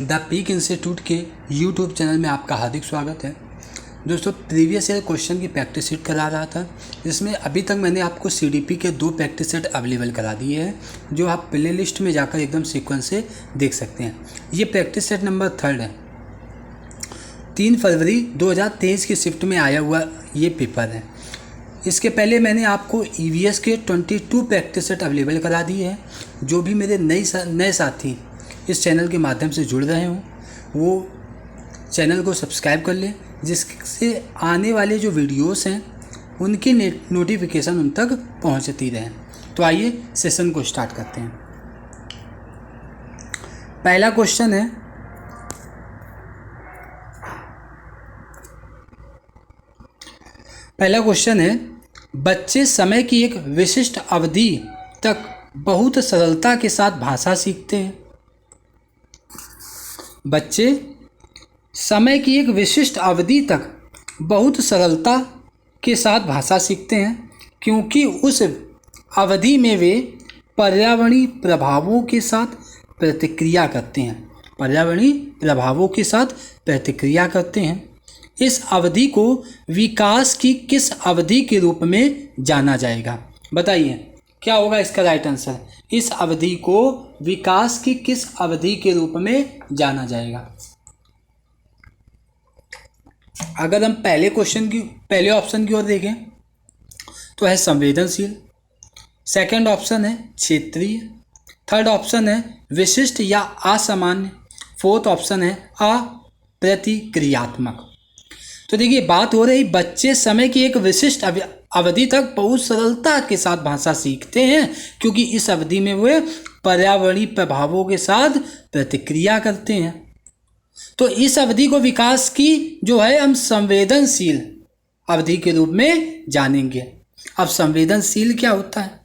The peak institute के YouTube channel में आपका हार्दिक स्वागत है। दोस्तों, प्रीवियस ईयर क्वेश्चन की प्रैक्टिस सेट करा रहा था, जिसमें अभी तक मैंने आपको सीडीपी के 2 प्रैक्टिस सेट अवेलेबल करा दिए हैं, जो आप प्ले लिस्ट में जाकर एकदम सीक्वेंस से देख सकते हैं। ये प्रैक्टिस सेट नंबर 3 है। 3 फरवरी 2023 की शिफ्ट में आया हुआ ये पेपर है। इसके पहले मैंने आपको ईवीएस के 22 प्रैक्टिस सेट अवेलेबल करा दिए हैं। जो भी मेरे नए साथी इस चैनल के माध्यम से जुड़ रहे हों, वो चैनल को सब्सक्राइब कर लें, जिससे आने वाले जो वीडियोस हैं उनकी नोटिफिकेशन उन तक पहुंचती रहे। तो आइए सेशन को स्टार्ट करते हैं। पहला क्वेश्चन है, बच्चे समय की एक विशिष्ट अवधि तक बहुत सरलता के साथ भाषा सीखते हैं। बच्चे समय की एक विशिष्ट अवधि तक बहुत सरलता के साथ भाषा सीखते हैं, क्योंकि उस अवधि में वे पर्यावरणीय प्रभावों के साथ प्रतिक्रिया करते हैं। पर्यावरणीय प्रभावों के साथ प्रतिक्रिया करते हैं। इस अवधि को विकास की किस अवधि के रूप में जाना जाएगा? बताइए क्या होगा इसका राइट आंसर। इस अवधि को विकास की किस अवधि के रूप में जाना जाएगा? अगर हम पहले ऑप्शन की ओर देखें तो है संवेदनशील, सेकंड ऑप्शन है क्षेत्रीय, थर्ड ऑप्शन है विशिष्ट या असामान्य, फोर्थ ऑप्शन है अप्रतिक्रियात्मक। तो देखिए, बात हो रही बच्चे समय की एक विशिष्ट अवधि तक बहुत सरलता के साथ भाषा सीखते हैं, क्योंकि इस अवधि में वे पर्यावरणीय प्रभावों के साथ प्रतिक्रिया करते हैं। तो इस अवधि को विकास की जो है हम संवेदनशील अवधि के रूप में जानेंगे। अब संवेदनशील क्या होता है?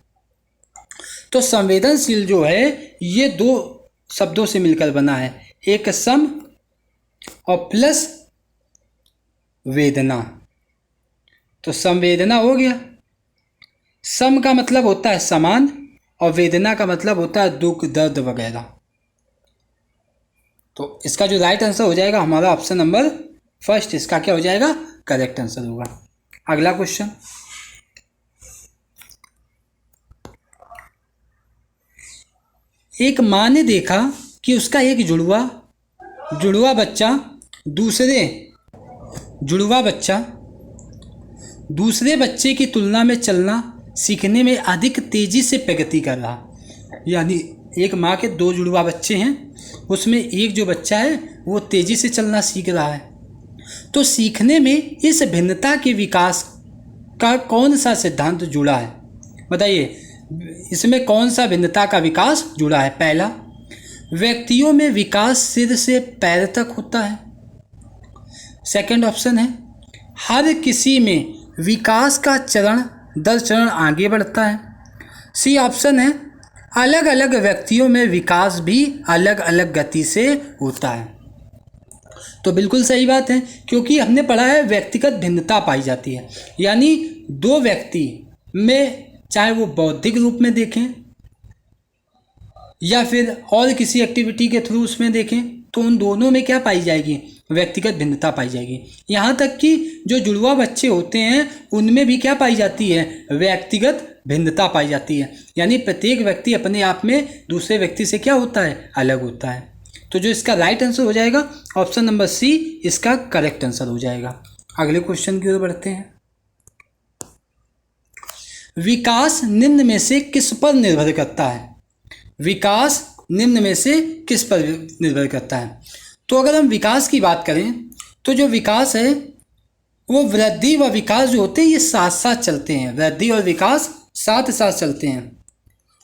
तो संवेदनशील जो है ये 2 शब्दों से मिलकर बना है, एक सम और प्लस वेदना। तो संवेदना हो गया, सम का मतलब होता है समान और वेदना का मतलब होता है दुख, दर्द वगैरह। तो इसका जो राइट आंसर हो जाएगा हमारा ऑप्शन नंबर फर्स्ट, इसका क्या हो जाएगा? करेक्ट आंसर होगा। अगला क्वेश्चन, एक माँ ने देखा कि उसका एक जुड़वा बच्चा दूसरे बच्चे की तुलना में चलना सीखने में अधिक तेजी से प्रगति कर रहा। यानी एक माँ के 2 जुड़वा बच्चे हैं, उसमें एक जो बच्चा है वो तेजी से चलना सीख रहा है। तो सीखने में इस भिन्नता के विकास का कौन सा सिद्धांत जुड़ा है? बताइए, इसमें कौन सा भिन्नता का विकास जुड़ा है? पहला, व्यक्तियों में विकास सिर से पैर तक होता है। सेकंड ऑप्शन है, हर किसी में विकास का चरण दर चरण आगे बढ़ता है। सी ऑप्शन है, अलग अलग व्यक्तियों में विकास भी अलग अलग गति से होता है। तो बिल्कुल सही बात है, क्योंकि हमने पढ़ा है व्यक्तिगत भिन्नता पाई जाती है। यानी 2 व्यक्ति में, चाहे वो बौद्धिक रूप में देखें या फिर और किसी एक्टिविटी के थ्रू उसमें देखें, तो उन दोनों में क्या पाई जाएगी? व्यक्तिगत भिन्नता पाई जाएगी। यहाँ तक कि जो जुड़वा बच्चे होते हैं उनमें भी क्या पाई जाती है? व्यक्तिगत भिन्नता पाई जाती है। यानी प्रत्येक व्यक्ति अपने आप में दूसरे व्यक्ति से क्या होता है? अलग होता है। तो जो इसका राइट आंसर हो जाएगा ऑप्शन नंबर सी, इसका करेक्ट आंसर हो जाएगा। अगले क्वेश्चन की ओर बढ़ते हैं। विकास निम्न में से किस पर निर्भर करता है? विकास निम्न में से किस पर निर्भर करता है? तो अगर हम विकास की बात करें तो जो विकास है वो वृद्धि व विकास जो होते हैं ये साथ साथ चलते हैं। वृद्धि और विकास साथ साथ चलते हैं।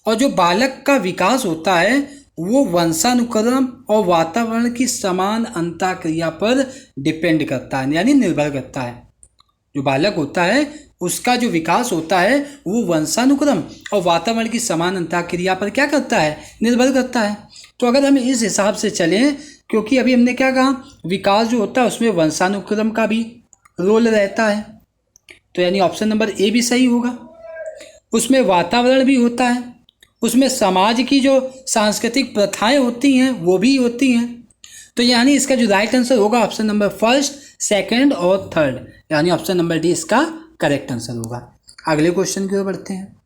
और जो बालक का विकास होता है वो वंशानुक्रम और वातावरण की समान अंतःक्रिया पर डिपेंड करता है, यानी निर्भर करता है। जो बालक होता है उसका जो विकास होता है वो वंशानुक्रम और वातावरण की समान अंतःक्रिया पर क्या करता है? निर्भर करता है। तो अगर हम इस हिसाब से चलें, क्योंकि अभी हमने क्या कहा, विकास जो होता है उसमें वंशानुक्रम का भी रोल रहता है, तो यानी ऑप्शन नंबर ए भी सही होगा। उसमें वातावरण भी होता है, उसमें समाज की जो सांस्कृतिक प्रथाएं होती हैं वो भी होती हैं, तो यानी इसका जो राइट आंसर होगा ऑप्शन नंबर फर्स्ट, सेकंड और थर्ड, यानी ऑप्शन नंबर डी इसका करेक्ट आंसर होगा। अगले क्वेश्चन की ओर बढ़ते हैं।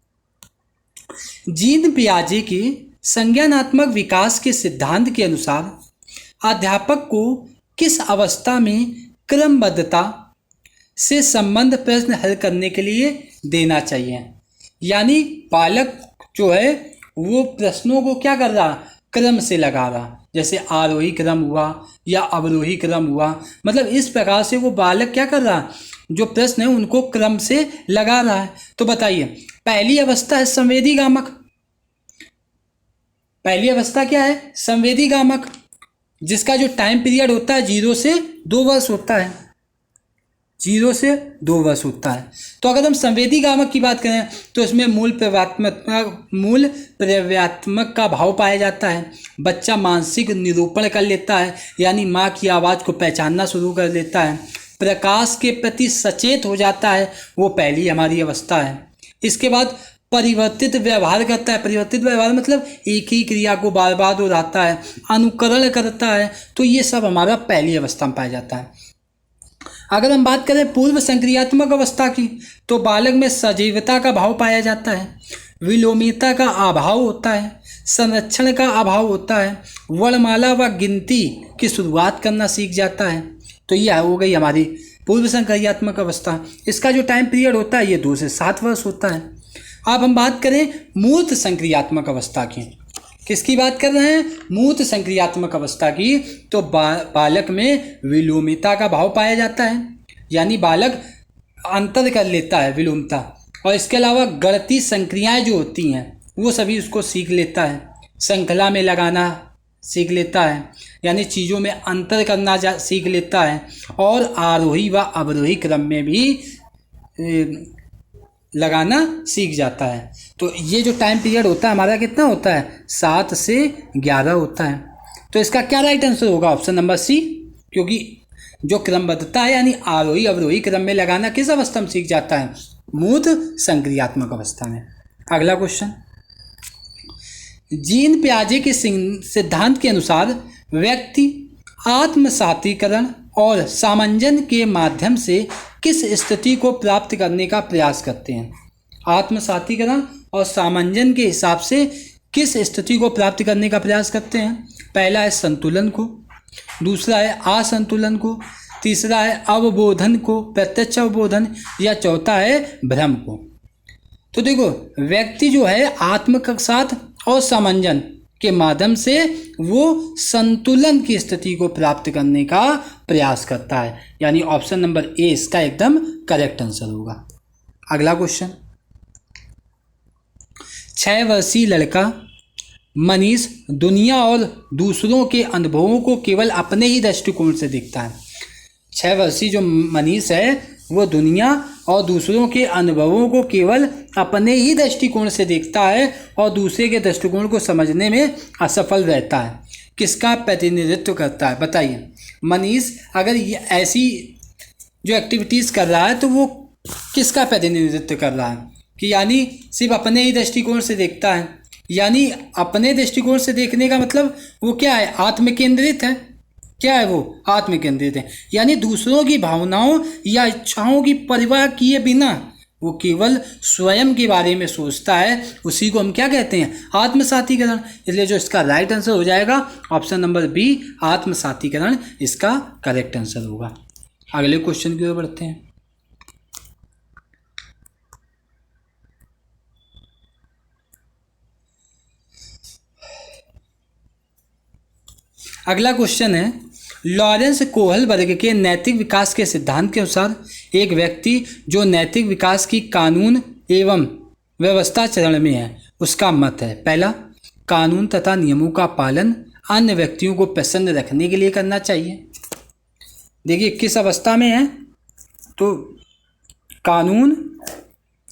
जीन पियाजे के संज्ञानात्मक विकास के सिद्धांत के अनुसार अध्यापक को किस अवस्था में क्रमबद्धता से संबंध प्रश्न हल करने के लिए देना चाहिए? यानी बालक जो है वो प्रश्नों को क्या कर रहा, क्रम से लगा रहा, जैसे आरोही क्रम हुआ या अवरोही क्रम हुआ, मतलब इस प्रकार से वो बालक क्या कर रहा, जो प्रश्न है उनको क्रम से लगा रहा है। तो बताइए, पहली अवस्था है संवेदी गामक। पहली अवस्था क्या है? संवेदी गामक, जिसका जो टाइम पीरियड होता है 0 से 2 वर्ष होता है, 0 से 2 वर्ष होता है। तो अगर हम संवेदी गामक की बात करें तो इसमें मूल प्रव्यात्मक का भाव पाया जाता है। बच्चा मानसिक निरूपण कर लेता है, यानी माँ की आवाज़ को पहचानना शुरू कर लेता है। प्रकाश के प्रति सचेत हो जाता है, वो पहली हमारी अवस्था है। इसके बाद परिवर्तित व्यवहार करता है। परिवर्तित व्यवहार मतलब एक ही क्रिया को बार बार दोहराता है, अनुकरण करता है। तो ये सब हमारा पहली अवस्था में पाया जाता है। अगर हम बात करें पूर्व संक्रियात्मक अवस्था की, तो बालक में सजीवता का भाव पाया जाता है, विलोमिता का अभाव होता है, संरक्षण का अभाव होता है, वर्णमाला व गिनती की शुरुआत करना सीख जाता है। तो ये हो गई हमारी पूर्व संक्रियात्मक अवस्था। इसका जो टाइम पीरियड होता है ये 2 से 7 वर्ष होता है। अब हम बात करें मूर्त संक्रियात्मक अवस्था की। किसकी बात कर रहे हैं? मूर्त संक्रियात्मक अवस्था की। तो बालक में विलोमिता का भाव पाया जाता है, यानी बालक अंतर कर लेता है, विलोमता। और इसके अलावा गणती संक्रियाएं जो होती हैं वो सभी उसको सीख लेता है। श्रृंखला में लगाना सीख लेता है, यानी चीज़ों में अंतर करना सीख लेता है। और आरोही व अवरोही क्रम में भी लगाना सीख जाता है। तो ये जो टाइम पीरियड होता है हमारा कितना होता है? 7 से 11 होता है। तो इसका क्या राइट आंसर होगा? ऑप्शन नंबर सी, क्योंकि जो क्रमबद्धता है यानी आरोही अवरोही क्रम में लगाना किस अवस्था में सीख जाता है? मूर्त संक्रियात्मक अवस्था में। अगला क्वेश्चन, जीन पियाजे के सिद्धांत के अनुसार व्यक्ति आत्मसातीकरण और सामंजन के माध्यम से किस स्थिति को प्राप्त करने का प्रयास करते हैं? आत्मसातीकरण और सामंजन के हिसाब से किस स्थिति को प्राप्त करने का प्रयास करते हैं? पहला है संतुलन को, दूसरा है असंतुलन को, तीसरा है अवबोधन को, प्रत्यक्ष अवबोधन, या चौथा है भ्रम को। तो देखो, व्यक्ति जो है आत्म के साथ और सामंजन के माध्यम से वो संतुलन की स्थिति को प्राप्त करने का प्रयास करता है, यानी ऑप्शन नंबर ए इसका एकदम करेक्ट आंसर होगा। अगला क्वेश्चन, 6 वर्षीय लड़का मनीष दुनिया और दूसरों के अनुभवों को केवल अपने ही दृष्टिकोण से देखता है। 6 वर्षीय जो मनीष है वो दुनिया और दूसरों के अनुभवों को केवल अपने ही दृष्टिकोण से देखता है और दूसरे के दृष्टिकोण को समझने में असफल रहता है। किसका प्रतिनिधित्व करता है? बताइए, मनीष अगर ये ऐसी जो एक्टिविटीज़ कर रहा है तो वो किसका प्रतिनिधित्व कर रहा है? कि यानी सिर्फ अपने ही दृष्टिकोण से देखता है, यानी अपने दृष्टिकोण से देखने का मतलब वो क्या है? आत्म केंद्रित है। क्या है वो? आत्म केंद्रित है, यानी दूसरों की भावनाओं या इच्छाओं की परवाह किए बिना वो केवल स्वयं के बारे में सोचता है। उसी को हम क्या कहते हैं? आत्मसातीकरण। इसलिए जो इसका राइट आंसर हो जाएगा ऑप्शन नंबर बी, आत्मसातीकरण इसका करेक्ट आंसर होगा। अगले क्वेश्चन की ओर बढ़ते हैं। अगला क्वेश्चन है, लॉरेंस कोहलबर्ग के नैतिक विकास के सिद्धांत के अनुसार एक व्यक्ति जो नैतिक विकास की कानून एवं व्यवस्था चरण में है उसका मत है। पहला, कानून तथा नियमों का पालन अन्य व्यक्तियों को प्रसन्न रखने के लिए करना चाहिए। देखिए किस अवस्था में है? तो कानून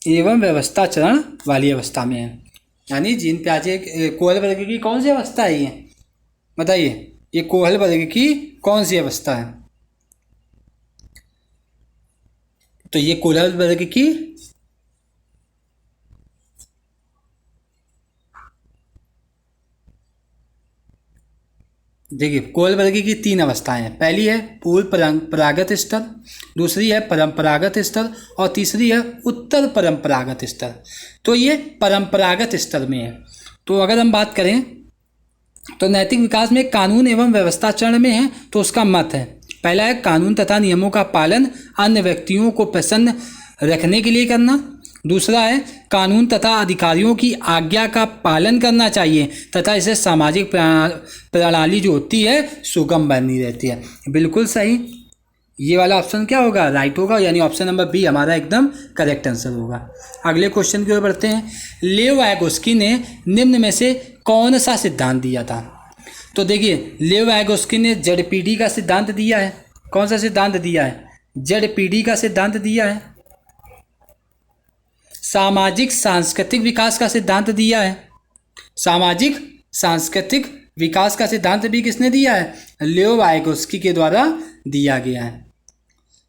एवं व्यवस्था चरण वाली अवस्था में है, यानी जीन पियाजे कोहलबर्ग की कौन सी अवस्था है ये? बताइए, ये कोहलबर्ग की कौन सी अवस्था है? तो ये कोहलबर्ग की देखिए कोलबर्गी की 3 अवस्थाएं हैं। पहली है पूर्व परंपरागत स्तर, दूसरी है परंपरागत स्तर और तीसरी है उत्तर परंपरागत स्तर। तो ये परंपरागत स्तर में है। तो अगर हम बात करें तो नैतिक विकास में कानून एवं व्यवस्था चरण में है, तो उसका मत है पहला है कानून तथा नियमों का पालन अन्य व्यक्तियों को प्रसन्न रखने के लिए करना। दूसरा है कानून तथा अधिकारियों की आज्ञा का पालन करना चाहिए तथा इसे सामाजिक प्रणाली जो होती है सुगम बनी रहती है। बिल्कुल सही, ये वाला ऑप्शन क्या होगा, राइट होगा, यानी ऑप्शन नंबर बी हमारा एकदम करेक्ट आंसर होगा। अगले क्वेश्चन की ओर बढ़ते हैं। लेव वायगोस्की ने निम्न में से कौन सा सिद्धांत दिया था? तो देखिए लेव वायगोस्की ने जेडपीडी का सिद्धांत दिया है। कौन सा सिद्धांत दिया है? जेडपीडी का सिद्धांत दिया है। सामाजिक सांस्कृतिक विकास का सिद्धांत दिया है। सामाजिक सांस्कृतिक विकास का सिद्धांत भी किसने दिया है? लेव वायगोस्की के द्वारा दिया गया है।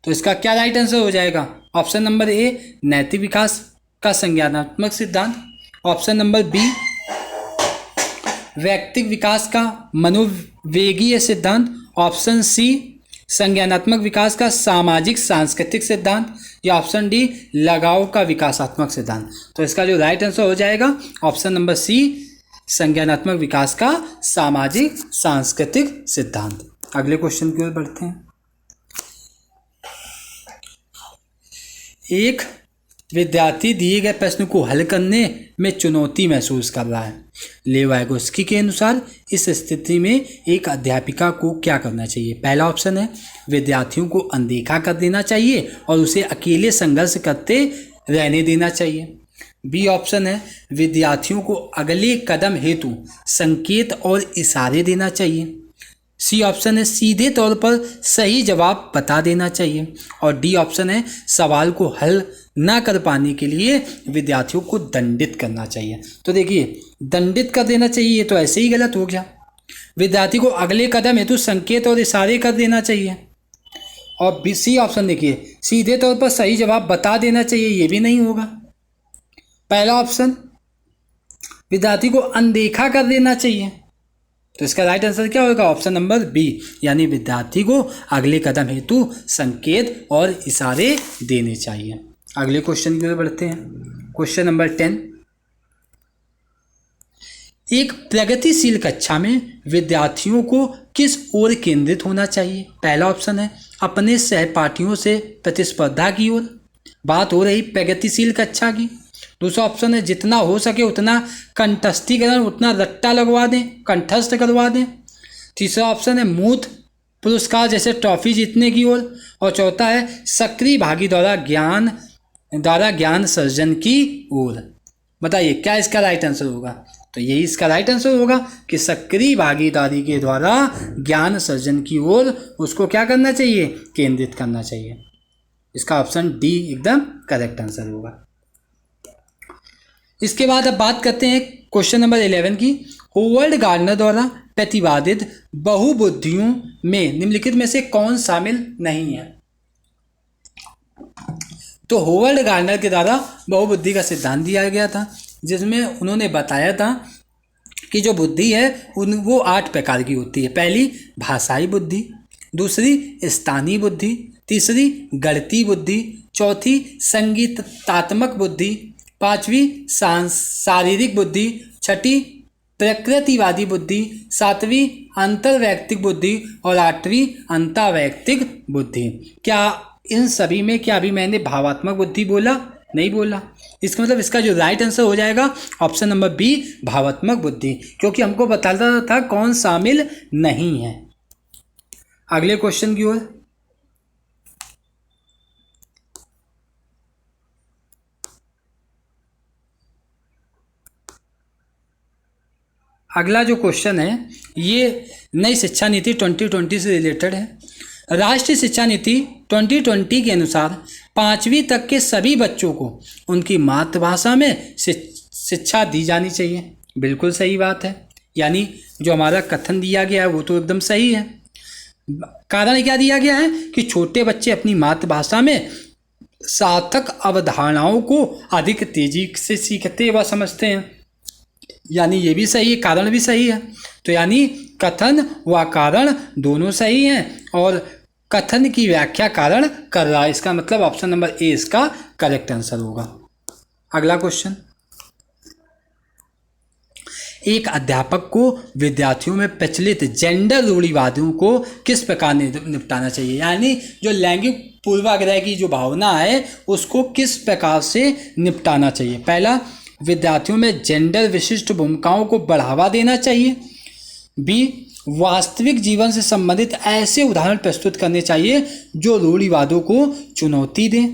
तो इसका क्या राइट आंसर हो जाएगा? ऑप्शन नंबर ए नैतिक विकास का संज्ञानात्मक सिद्धांत, ऑप्शन नंबर बी व्यक्तिक विकास का मनोवेगीय सिद्धांत, ऑप्शन सी संज्ञानात्मक विकास का सामाजिक सांस्कृतिक सिद्धांत, या ऑप्शन डी लगाव का विकासात्मक सिद्धांत। तो इसका जो राइट आंसर हो जाएगा ऑप्शन नंबर सी संज्ञानात्मक विकास का सामाजिक सांस्कृतिक सिद्धांत। अगले क्वेश्चन की ओर बढ़ते हैं। एक विद्यार्थी दिए गए प्रश्न को हल करने में चुनौती महसूस कर रहा है। लेव वायगोस्की के अनुसार इस स्थिति में एक अध्यापिका को क्या करना चाहिए? पहला ऑप्शन है विद्यार्थियों को अनदेखा कर देना चाहिए और उसे अकेले संघर्ष करते रहने देना चाहिए। बी ऑप्शन है विद्यार्थियों को अगले कदम हेतु संकेत और इशारे देना चाहिए। सी ऑप्शन है सीधे तौर पर सही जवाब बता देना चाहिए। और डी ऑप्शन है सवाल को हल ना कर पाने के लिए विद्यार्थियों को दंडित करना चाहिए। तो देखिए दंडित कर देना चाहिए तो ऐसे ही गलत हो गया। विद्यार्थी को अगले कदम हेतु संकेत और इशारे कर देना चाहिए। और बी सी ऑप्शन देखिए सीधे तौर पर सही जवाब बता देना चाहिए, ये भी नहीं होगा। पहला ऑप्शन विद्यार्थी को अनदेखा कर देना चाहिए, तो इसका राइट आंसर क्या होगा? ऑप्शन नंबर बी, यानी विद्यार्थी को अगले कदम हेतु संकेत और इशारे देने चाहिए। अगले क्वेश्चन की ओर बढ़ते हैं। Question number 10। एक प्रगतिशील कक्षा में विद्यार्थियों को किस ओर केंद्रित होना चाहिए? पहला ऑप्शन है अपने सहपाठियों से प्रतिस्पर्धा की ओर, बात हो रही प्रगतिशील कक्षा की। दूसरा ऑप्शन है जितना हो सके उतना कंठस्थीकरण, उतना रट्टा लगवा दें, कंठस्थ करवा दें। तीसरा ऑप्शन है मूर्त पुरस्कार जैसे ट्रॉफी जीतने की ओर। और चौथा है सक्रिय भागी द्वारा ज्ञान सर्जन की ओर। बताइए क्या इसका राइट आंसर होगा? तो यही इसका राइट आंसर होगा कि सक्रिय भागीदारी के द्वारा ज्ञान सर्जन की ओर उसको क्या करना चाहिए? केंद्रित करना चाहिए। इसका ऑप्शन डी एकदम करेक्ट आंसर होगा। इसके बाद अब बात करते हैं क्वेश्चन नंबर 11 की। होवर्ड गार्डनर द्वारा प्रतिपादित बहुबुद्धियों में निम्नलिखित में से कौन शामिल नहीं है? तो होवर्ड गार्डनर के द्वारा बहुबुद्धि का सिद्धांत दिया गया था, जिसमें उन्होंने बताया था कि जो बुद्धि है वो 8 प्रकार की होती है। पहली भाषाई बुद्धि, दूसरी स्थानीय बुद्धि, तीसरी गणितीय बुद्धि, चौथी संगीतात्मक बुद्धि, पांचवी शारीरिक बुद्धि, छठी प्रकृतिवादी बुद्धि, सातवीं अंतर्वैयक्तिक बुद्धि और आठवीं अंतर्वैयक्तिक बुद्धि। क्या इन सभी में क्या अभी मैंने भावात्मक बुद्धि बोला? नहीं बोला। इसका मतलब इसका जो राइट आंसर हो जाएगा ऑप्शन नंबर बी भावात्मक बुद्धि, क्योंकि हमको बताता था कौन शामिल नहीं है। अगले क्वेश्चन की ओर। अगला जो क्वेश्चन है ये नई शिक्षा नीति 2020 से रिलेटेड है। राष्ट्रीय शिक्षा नीति 2020 के अनुसार 5वीं तक के सभी बच्चों को उनकी मातृभाषा में शिक्षा दी जानी चाहिए। बिल्कुल सही बात है, यानी जो हमारा कथन दिया गया है वो तो एकदम सही है। कारण क्या दिया गया है कि छोटे बच्चे अपनी मातृभाषा में सार्थक अवधारणाओं को अधिक तेजी से सीखते व समझते हैं, यानी ये भी सही है, कारण भी सही है। तो यानी कथन व कारण दोनों सही हैं और कथन की व्याख्या कारण कर रहा है। इसका मतलब ऑप्शन नंबर ए इसका करेक्ट आंसर होगा। अगला क्वेश्चन, एक अध्यापक को विद्यार्थियों में प्रचलित जेंडर रूढ़िवादियों को किस प्रकार निपटाना चाहिए, यानी जो लैंगिक पूर्वाग्रह की जो भावना है उसको किस प्रकार से निपटाना चाहिए। पहला, विद्यार्थियों में जेंडर विशिष्ट भूमिकाओं को बढ़ावा देना चाहिए। बी, वास्तविक जीवन से संबंधित ऐसे उदाहरण प्रस्तुत करने चाहिए जो रूढ़िवादों को चुनौती दें।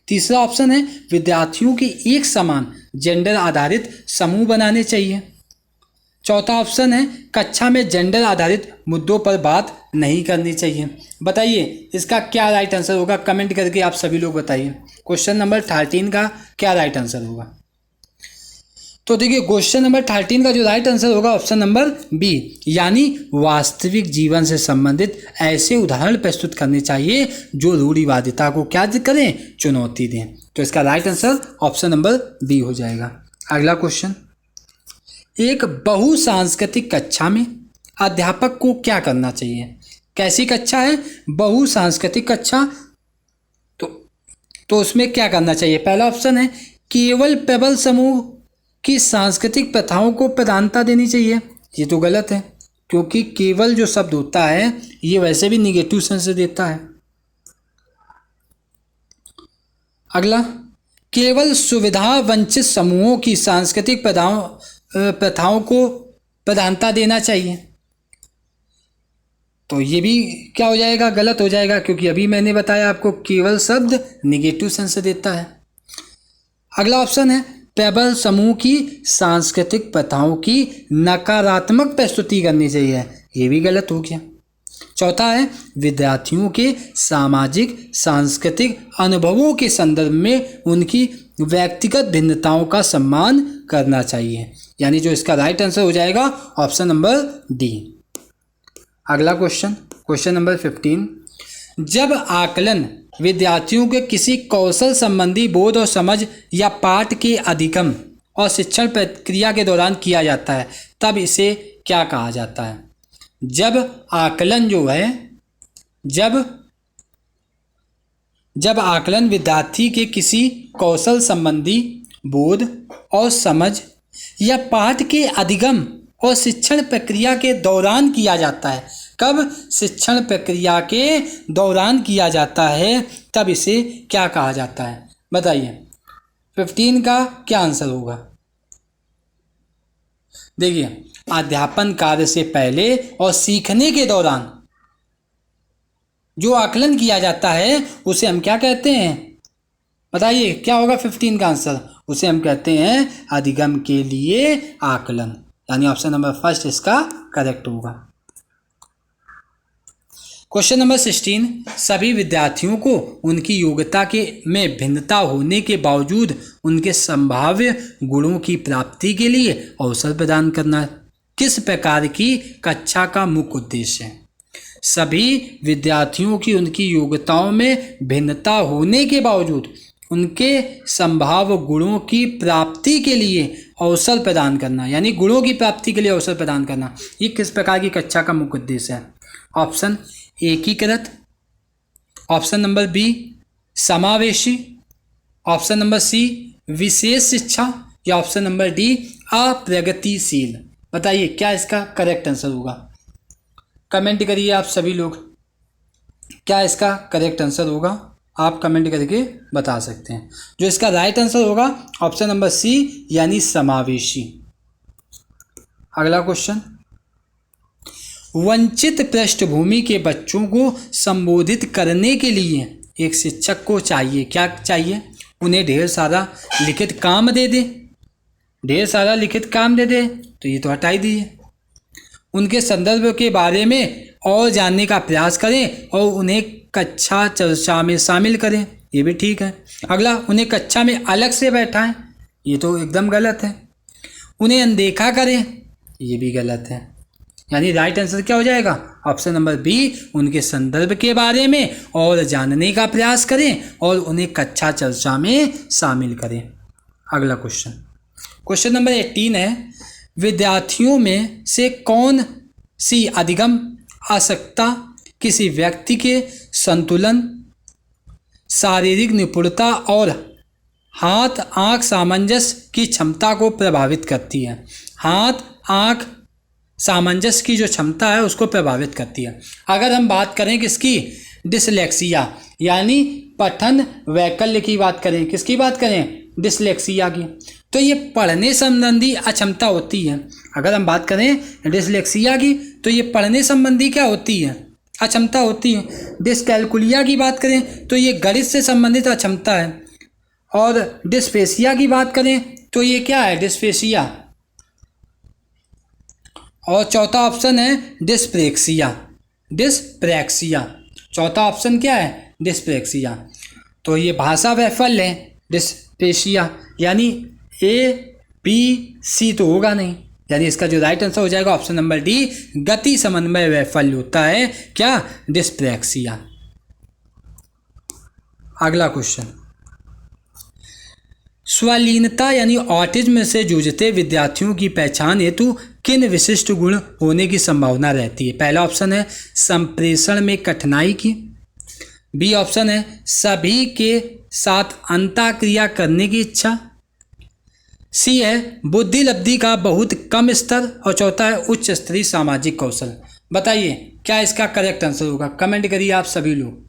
तीसरा ऑप्शन है, विद्यार्थियों के एक समान जेंडर आधारित समूह बनाने चाहिए। चौथा ऑप्शन है, कक्षा में जेंडर आधारित मुद्दों पर बात नहीं करनी चाहिए। बताइए इसका क्या राइट आंसर होगा, कमेंट करके आप सभी लोग बताइए। क्वेश्चन नंबर 13 का क्या राइट आंसर होगा। तो देखिए क्वेश्चन नंबर 13 का जो राइट आंसर होगा ऑप्शन नंबर बी, यानी वास्तविक जीवन से संबंधित ऐसे उदाहरण प्रस्तुत करने चाहिए जो रूढ़िवादिता को क्या करें, चुनौती दें। तो इसका right answer option number B हो जाएगा। अगला क्वेश्चन, एक बहुसांस्कृतिक कक्षा में अध्यापक को क्या करना चाहिए। कैसी कक्षा है, बहुसांस्कृतिक कक्षा, तो उसमें क्या करना चाहिए। पहला ऑप्शन है, केवल प्रबल समूह की सांस्कृतिक प्रथाओं को प्रधानता देनी चाहिए। ये तो गलत है, क्योंकि केवल जो शब्द होता है ये वैसे भी निगेटिव सेंस से देता है। अगला, केवल सुविधा वंचित समूहों की सांस्कृतिक प्रथाओं को प्रधानता देना चाहिए। तो ये भी क्या हो जाएगा, गलत हो जाएगा, क्योंकि अभी मैंने बताया आपको केवल शब्द निगेटिव सेंस से देता है। अगला ऑप्शन है, प्रबल समूह की सांस्कृतिक प्रथाओं की नकारात्मक प्रस्तुति करनी चाहिए। ये भी गलत हो गया। चौथा है, विद्यार्थियों के सामाजिक सांस्कृतिक अनुभवों के संदर्भ में उनकी व्यक्तिगत भिन्नताओं का सम्मान करना चाहिए, यानी जो इसका राइट आंसर हो जाएगा ऑप्शन नंबर डी। अगला क्वेश्चन, क्वेश्चन नंबर 15, जब आकलन विद्यार्थियों के किसी कौशल संबंधी बोध और समझ या पाठ के अधिगम और शिक्षण प्रक्रिया के दौरान किया जाता है तब इसे क्या कहा जाता है। जब आकलन जो है, जब आकलन विद्यार्थी के किसी कौशल संबंधी बोध और समझ या पाठ के अधिगम और शिक्षण प्रक्रिया के दौरान किया जाता है, कब शिक्षण प्रक्रिया के दौरान किया जाता है तब इसे क्या कहा जाता है। बताइए 15 का क्या आंसर होगा। देखिए, अध्यापन कार्य से पहले और सीखने के दौरान जो आकलन किया जाता है उसे हम क्या कहते हैं। बताइए क्या होगा 15 का आंसर। उसे हम कहते हैं अधिगम के लिए आकलन, यानी ऑप्शन नंबर फर्स्ट इसका करेक्ट होगा। क्वेश्चन नंबर 16, सभी विद्यार्थियों को उनकी योग्यता में भिन्नता होने के बावजूद उनके संभाव्य गुणों की प्राप्ति के लिए अवसर प्रदान करना किस प्रकार की कक्षा का मुख्य उद्देश्य है। सभी विद्यार्थियों की उनकी योग्यताओं में भिन्नता होने के बावजूद उनके संभाव्य गुणों की प्राप्ति के लिए अवसर प्रदान करना, यानी गुणों की प्राप्ति के लिए अवसर प्रदान करना, ये किस प्रकार की कक्षा का मुख्य उद्देश्य है। ऑप्शन एकीकृत, ऑप्शन नंबर बी समावेशी, ऑप्शन नंबर सी विशेष शिक्षा, या ऑप्शन नंबर डी अप्रगतिशील। बताइए क्या इसका करेक्ट आंसर होगा। कमेंट करिए आप सभी लोग, क्या इसका करेक्ट आंसर होगा, आप कमेंट करके बता सकते हैं। जो इसका राइट आंसर होगा ऑप्शन नंबर सी, यानी समावेशी। अगला क्वेश्चन, वंचित पृष्ठभूमि के बच्चों को संबोधित करने के लिए एक शिक्षक को चाहिए, क्या चाहिए, उन्हें ढेर सारा लिखित काम दे दे। ढेर सारा लिखित काम दे दे तो ये तो हटा ही दिए। उनके संदर्भ के बारे में और जानने का प्रयास करें और उन्हें कक्षा चर्चा में शामिल करें, ये भी ठीक है। अगला, उन्हें कक्षा में अलग से बैठाएं, ये तो एकदम गलत है। उन्हें अनदेखा करें, ये भी गलत है। यानी राइट आंसर क्या हो जाएगा ऑप्शन नंबर बी, उनके संदर्भ के बारे में और जानने का प्रयास करें और उन्हें कक्षा चर्चा में शामिल करें। अगला क्वेश्चन, क्वेश्चन नंबर 18 है, विद्यार्थियों में से कौन सी अधिगम आवश्यकता, किसी व्यक्ति के संतुलन, शारीरिक निपुणता और हाथ आंख सामंजस्य की क्षमता को प्रभावित करती है। हाथ आंख सामंजस्य की जो क्षमता है उसको प्रभावित करती है। अगर हम बात करें किसकी, डिसलेक्सिया यानी पठन वैकल्य की बात करें, किसकी बात करें, डिसलेक्सिया की, तो ये पढ़ने संबंधी अक्षमता होती है। अगर हम बात करें डिसलेक्सिया की तो ये पढ़ने संबंधी क्या होती है, अक्षमता होती है। डिसकैलकुलिया की बात करें तो ये गणित से संबंधित अक्षमता है। और डिस्फेसिया की बात करें तो ये क्या है, डिस्फेसिया। और चौथा ऑप्शन है डिस्प्रेक्सिया, डिस्प्रेक्सिया। चौथा ऑप्शन क्या है, डिस्प्रेक्सिया। तो ये भाषा वैफल्य है, डिस्पेशिया, यानी ए बी सी तो होगा नहीं, यानी इसका जो राइट आंसर हो जाएगा ऑप्शन नंबर डी, गति समन्वय वैफल्य होता है क्या, डिस्प्रेक्सिया। अगला क्वेश्चन, स्वलीनता यानी ऑटिज्म से जूझते विद्यार्थियों की पहचान हेतु किन विशिष्ट गुण होने की संभावना रहती है। पहला ऑप्शन है संप्रेषण में कठिनाई की, बी ऑप्शन है सभी के साथ अंतःक्रिया करने की इच्छा, सी है बुद्धि लब्धि का बहुत कम स्तर, और चौथा है उच्च स्तरीय सामाजिक कौशल। बताइए क्या इसका करेक्ट आंसर होगा, कमेंट करिए आप सभी लोग।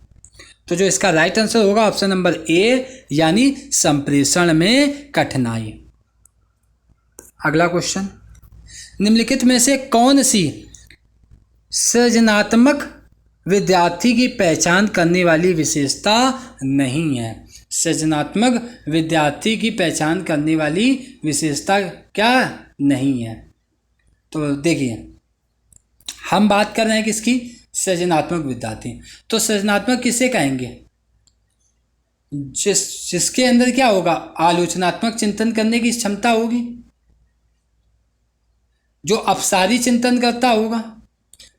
तो जो इसका राइट आंसर होगा ऑप्शन नंबर ए यानी संप्रेषण में कठिनाई। अगला क्वेश्चन, निम्नलिखित में से कौन सी सृजनात्मक विद्यार्थी की पहचान करने वाली विशेषता नहीं है। सृजनात्मक विद्यार्थी की पहचान करने वाली विशेषता क्या नहीं है। तो देखिए हम बात कर रहे हैं किसकी, सृजनात्मक विद्यार्थी। तो सृजनात्मक किसे कहेंगे, जिसके अंदर क्या होगा, आलोचनात्मक चिंतन करने की क्षमता होगी, जो अपसारी चिंतन करता होगा,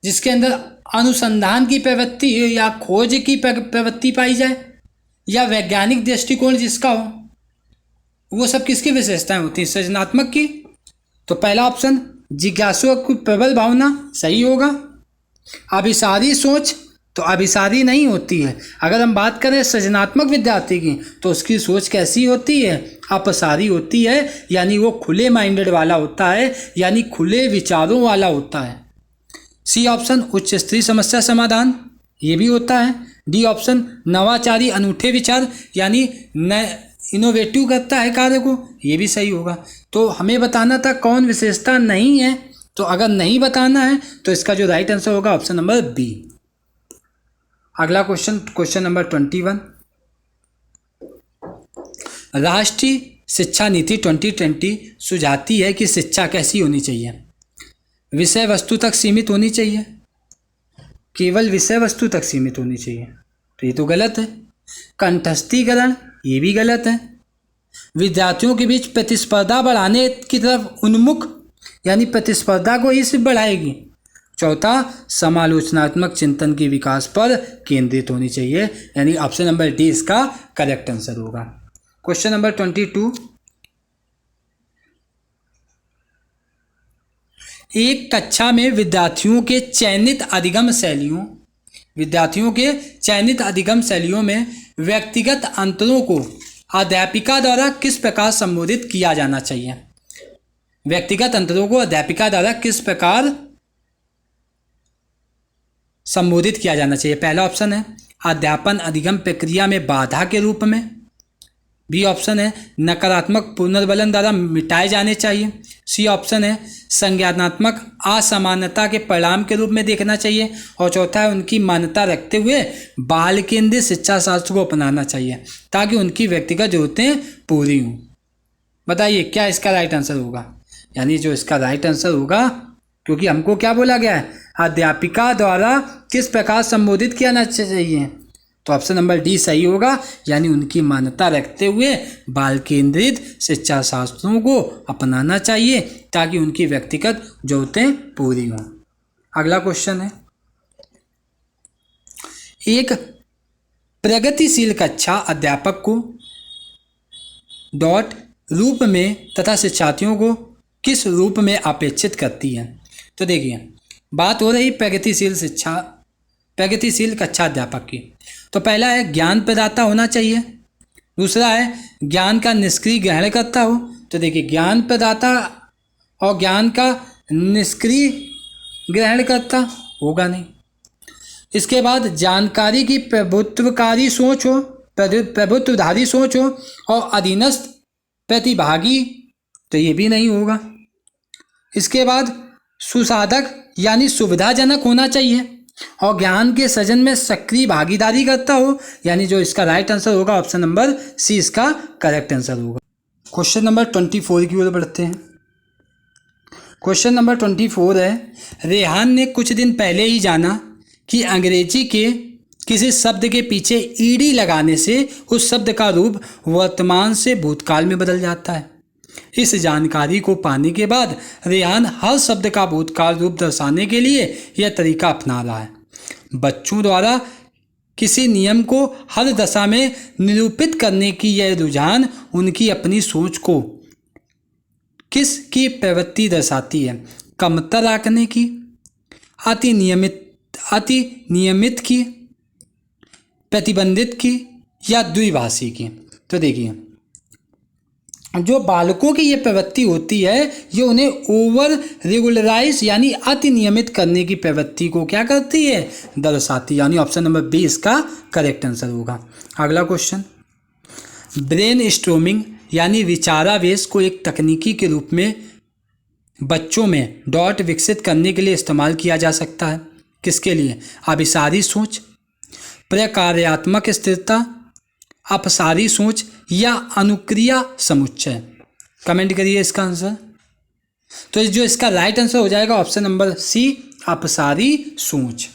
जिसके अंदर अनुसंधान की प्रवृत्ति या खोज की प्रवृत्ति पाई जाए, या वैज्ञानिक दृष्टिकोण जिसका हो, वो सब किसकी विशेषताएं होती हैं, सृजनात्मक की। तो पहला ऑप्शन जिज्ञासु की प्रबल भावना सही होगा। अभिसारी सोच, तो अभिसारी नहीं होती है। अगर हम बात करें सृजनात्मक विद्यार्थी की तो उसकी सोच कैसी होती है, अपसारी होती है, यानी वो खुले माइंडेड वाला होता है, यानी खुले विचारों वाला होता है। सी ऑप्शन उच्च स्तरीय समस्या समाधान, ये भी होता है। डी ऑप्शन नवाचारी अनूठे विचार, यानी इनोवेटिव करता है कार्य को, ये भी सही होगा। तो हमें बताना था कौन विशेषता नहीं है, तो अगर नहीं बताना है तो इसका जो राइट आंसर होगा ऑप्शन नंबर बी। अगला क्वेश्चन, क्वेश्चन नंबर 21, राष्ट्रीय शिक्षा नीति 2020 सुझाती है कि शिक्षा कैसी होनी चाहिए, विषय वस्तु तक सीमित होनी चाहिए, केवल विषय वस्तु तक सीमित होनी चाहिए, तो ये तो गलत है। कंठस्थीकरण, ये भी गलत है। विद्यार्थियों के बीच प्रतिस्पर्धा बढ़ाने की तरफ उन्मुख, यानी प्रतिस्पर्धा को ही सिर्फ बढ़ाएगी। चौथा समालोचनात्मक चिंतन के विकास पर केंद्रित होनी चाहिए, यानी ऑप्शन नंबर डी इसका करेक्ट आंसर होगा। क्वेश्चन नंबर 22, एक कक्षा में विद्यार्थियों के चयनित अधिगम शैलियों में व्यक्तिगत अंतरों को अध्यापिका द्वारा किस प्रकार संबोधित किया जाना चाहिए। व्यक्तिगत अंतरों को अध्यापिका द्वारा किस प्रकार संबोधित किया जाना चाहिए। पहला ऑप्शन है अध्यापन अधिगम प्रक्रिया में बाधा के रूप में, बी ऑप्शन है नकारात्मक पुनर्बलन द्वारा मिटाए जाने चाहिए, सी ऑप्शन है संज्ञानात्मक असमानता के परिणाम के रूप में देखना चाहिए, और चौथा है उनकी मान्यता रखते हुए बाल केंद्रित शिक्षा शास्त्र को अपनाना चाहिए ताकि उनकी व्यक्तिगत जरूरतें पूरी हों। बताइए क्या इसका राइट आंसर होगा, यानी जो इसका राइट आंसर होगा, क्योंकि हमको क्या बोला गया है, अध्यापिका द्वारा किस प्रकार संबोधित किया जाना चाहिए, तो ऑप्शन नंबर डी सही होगा, यानी उनकी मान्यता रखते हुए बाल केंद्रित शिक्षा शास्त्रों को अपनाना चाहिए ताकि उनकी व्यक्तिगत जरूरतें पूरी हों। अगला क्वेश्चन है, एक प्रगतिशील कक्षा अध्यापक को डॉट रूप में तथा शिक्षार्थियों को किस रूप में अपेक्षित करती है। तो देखिए बात हो रही प्रगतिशील कक्षा अध्यापक की। तो पहला है ज्ञान प्रदाता होना चाहिए, दूसरा है ज्ञान का निष्क्रिय ग्रहण करता हो। तो देखिए ज्ञान प्रदाता और ज्ञान का निष्क्रिय ग्रहण करता होगा नहीं। इसके बाद जानकारी की प्रभुत्वकारी सोच हो, प्रभुत्वधारी सोच हो और अधीनस्थ प्रतिभागी, तो ये भी नहीं होगा। इसके बाद सुसाधक यानी सुविधाजनक होना चाहिए और ज्ञान के सृजन में सक्रिय भागीदारी करता हो, यानी जो इसका राइट आंसर होगा ऑप्शन नंबर सी इसका करेक्ट आंसर होगा। क्वेश्चन नंबर 24 की ओर बढ़ते हैं। क्वेश्चन नंबर 24 है, रेहान ने कुछ दिन पहले ही जाना कि अंग्रेजी के किसी शब्द के पीछे ईडी लगाने से उस शब्द का रूप वर्तमान से भूतकाल में बदल जाता है। इस जानकारी को पाने के बाद रेहान हर शब्द का भूतकाल रूप दर्शाने के लिए यह तरीका अपना रहा है। बच्चों द्वारा किसी नियम को हर दशा में निरूपित करने की यह रुझान उनकी अपनी सोच को किसकी प्रवृत्ति दर्शाती है? कमतर आंकने की, अति नियमित की, प्रतिबंधित की या द्विभाषी की। तो देखिए जो बालकों की ये प्रवृत्ति होती है ये उन्हें ओवर रेगुलराइज यानी अति नियमित करने की प्रवृत्ति को क्या करती है? दर्शाती, यानी ऑप्शन नंबर बी इसका करेक्ट आंसर होगा। अगला क्वेश्चन, ब्रेन स्टॉर्मिंग यानी विचारावेश को एक तकनीकी के रूप में बच्चों में डॉट विकसित करने के लिए इस्तेमाल किया जा सकता है। किसके लिए? अभिसारी सोच, प्रकार्यात्मक स्थिरता, अपसारी सोच या अनुक्रिया समुच्चय। कमेंट करिए इसका आंसर। तो जो इसका राइट आंसर हो जाएगा ऑप्शन नंबर सी अपसारी सोच।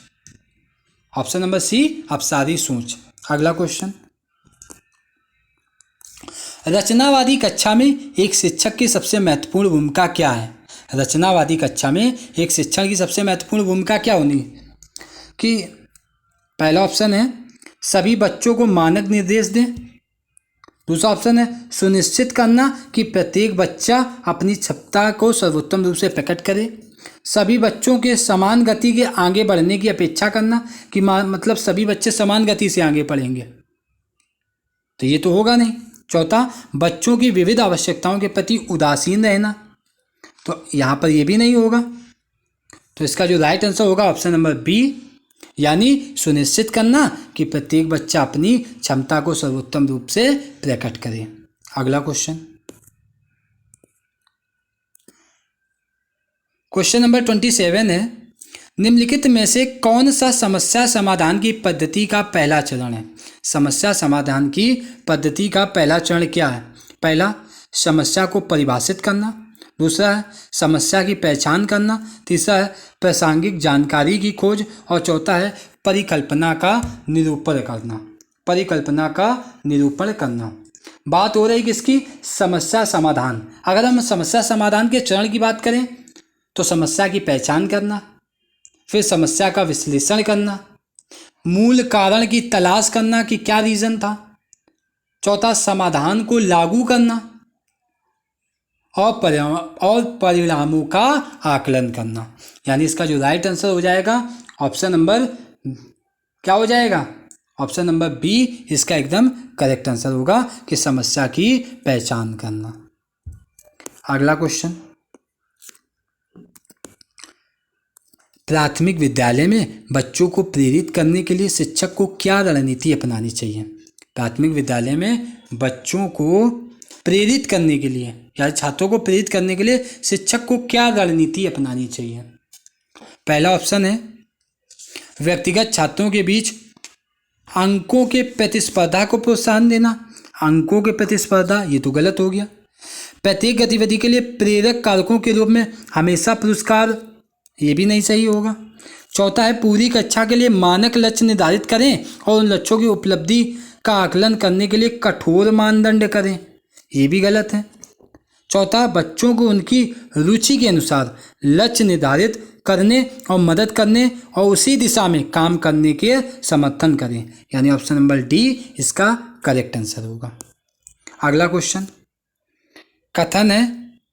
ऑप्शन नंबर सी अपसारी सोच। अगला क्वेश्चन, रचनावादी कक्षा में एक शिक्षक की सबसे महत्वपूर्ण भूमिका क्या है? रचनावादी कक्षा में एक शिक्षक की सबसे महत्वपूर्ण भूमिका क्या होनी? कि पहला ऑप्शन है सभी बच्चों को मानक निर्देश दें, दूसरा ऑप्शन है सुनिश्चित करना कि प्रत्येक बच्चा अपनी क्षमता को सर्वोत्तम रूप से प्रकट करे, सभी बच्चों के समान गति के आगे बढ़ने की अपेक्षा करना कि मतलब सभी बच्चे समान गति से आगे बढ़ेंगे, तो ये तो होगा नहीं। चौथा, बच्चों की विविध आवश्यकताओं के प्रति उदासीन रहना, तो यहाँ पर ये भी नहीं होगा। तो इसका जो राइट आंसर होगा ऑप्शन नंबर बी, यानी सुनिश्चित करना कि प्रत्येक बच्चा अपनी क्षमता को सर्वोत्तम रूप से प्रकट करे। अगला क्वेश्चन, क्वेश्चन नंबर 27 है, निम्नलिखित में से कौन सा समस्या समाधान की पद्धति का पहला चरण है? समस्या समाधान की पद्धति का पहला चरण क्या है? पहला, समस्या को परिभाषित करना, दूसरा है समस्या की पहचान करना, तीसरा है प्रासंगिक जानकारी की खोज और चौथा है परिकल्पना का निरूपण करना। परिकल्पना का निरूपण करना। बात हो रही किसकी? समस्या समाधान। अगर हम समस्या समाधान के चरण की बात करें तो समस्या की पहचान करना, फिर समस्या का विश्लेषण करना, मूल कारण की तलाश करना कि क्या रीज़न था, चौथा समाधान को लागू करना और परिणामों का आकलन करना। यानी इसका जो राइट आंसर हो जाएगा ऑप्शन नंबर क्या हो जाएगा? ऑप्शन नंबर बी इसका एकदम करेक्ट आंसर होगा कि समस्या की पहचान करना। अगला क्वेश्चन, प्राथमिक विद्यालय में बच्चों को प्रेरित करने के लिए शिक्षक को क्या रणनीति अपनानी चाहिए? प्राथमिक विद्यालय में बच्चों को प्रेरित करने के लिए या छात्रों को प्रेरित करने के लिए शिक्षक को क्या रणनीति अपनानी चाहिए? पहला ऑप्शन है व्यक्तिगत छात्रों के बीच अंकों के प्रतिस्पर्धा को प्रोत्साहन देना। अंकों के प्रतिस्पर्धा ये तो गलत हो गया। प्रत्येक गतिविधि के लिए प्रेरक कारकों के रूप में हमेशा पुरस्कार, ये भी नहीं सही होगा। चौथा है पूरी कक्षा के लिए मानक लक्ष्य निर्धारित करें और उन लक्ष्यों की उपलब्धि का आकलन करने के लिए कठोर मानदंड करें, ये भी गलत है। चौथा, बच्चों को उनकी रुचि के अनुसार लक्ष्य निर्धारित करने और मदद करने और उसी दिशा में काम करने के समर्थन करें, यानी ऑप्शन नंबर डी इसका करेक्ट आंसर होगा। अगला क्वेश्चन, कथन है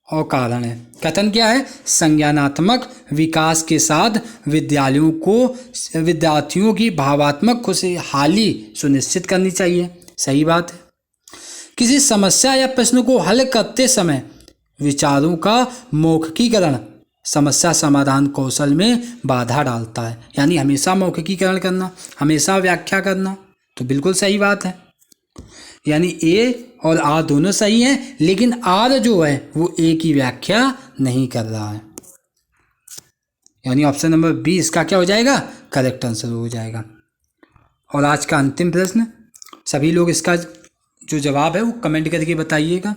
और कारण है। कथन क्या है? संज्ञानात्मक विकास के साथ विद्यार्थियों की भावात्मक खुशहाली सुनिश्चित करनी चाहिए। सही बात है। किसी समस्या या प्रश्न को हल करते समय विचारों का मौखिकीकरण समस्या समाधान कौशल में बाधा डालता है। यानी हमेशा मौखिकीकरण करना, हमेशा व्याख्या करना, तो बिल्कुल सही बात है। यानी ए और आर दोनों सही हैं, लेकिन आर जो है वो ए की व्याख्या नहीं कर रहा है। यानी ऑप्शन नंबर बी इसका क्या हो जाएगा? करेक्ट आंसर हो जाएगा। और आज का अंतिम प्रश्न, सभी लोग इसका जो जवाब है वो कमेंट करके बताइएगा।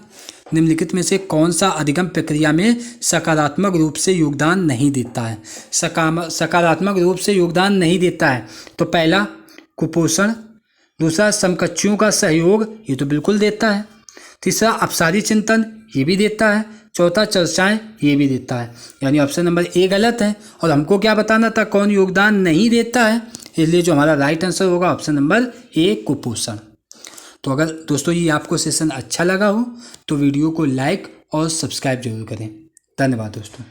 निम्नलिखित में से कौन सा अधिगम प्रक्रिया में सकारात्मक रूप से योगदान नहीं देता है? सकारात्मक रूप से योगदान नहीं देता है तो पहला कुपोषण, दूसरा समकक्षियों का सहयोग, ये तो बिल्कुल देता है, तीसरा अपसारी चिंतन, ये भी देता है, चौथा चर्चाएं, ये भी देता है। यानी ऑप्शन नंबर ए गलत है। और हमको क्या बताना था कौन योगदान नहीं देता है, इसलिए जो हमारा राइट आंसर होगा ऑप्शन नंबर ए कुपोषण। तो अगर दोस्तों ये आपको सेशन अच्छा लगा हो तो वीडियो को लाइक और सब्सक्राइब जरूर करें। धन्यवाद दोस्तों।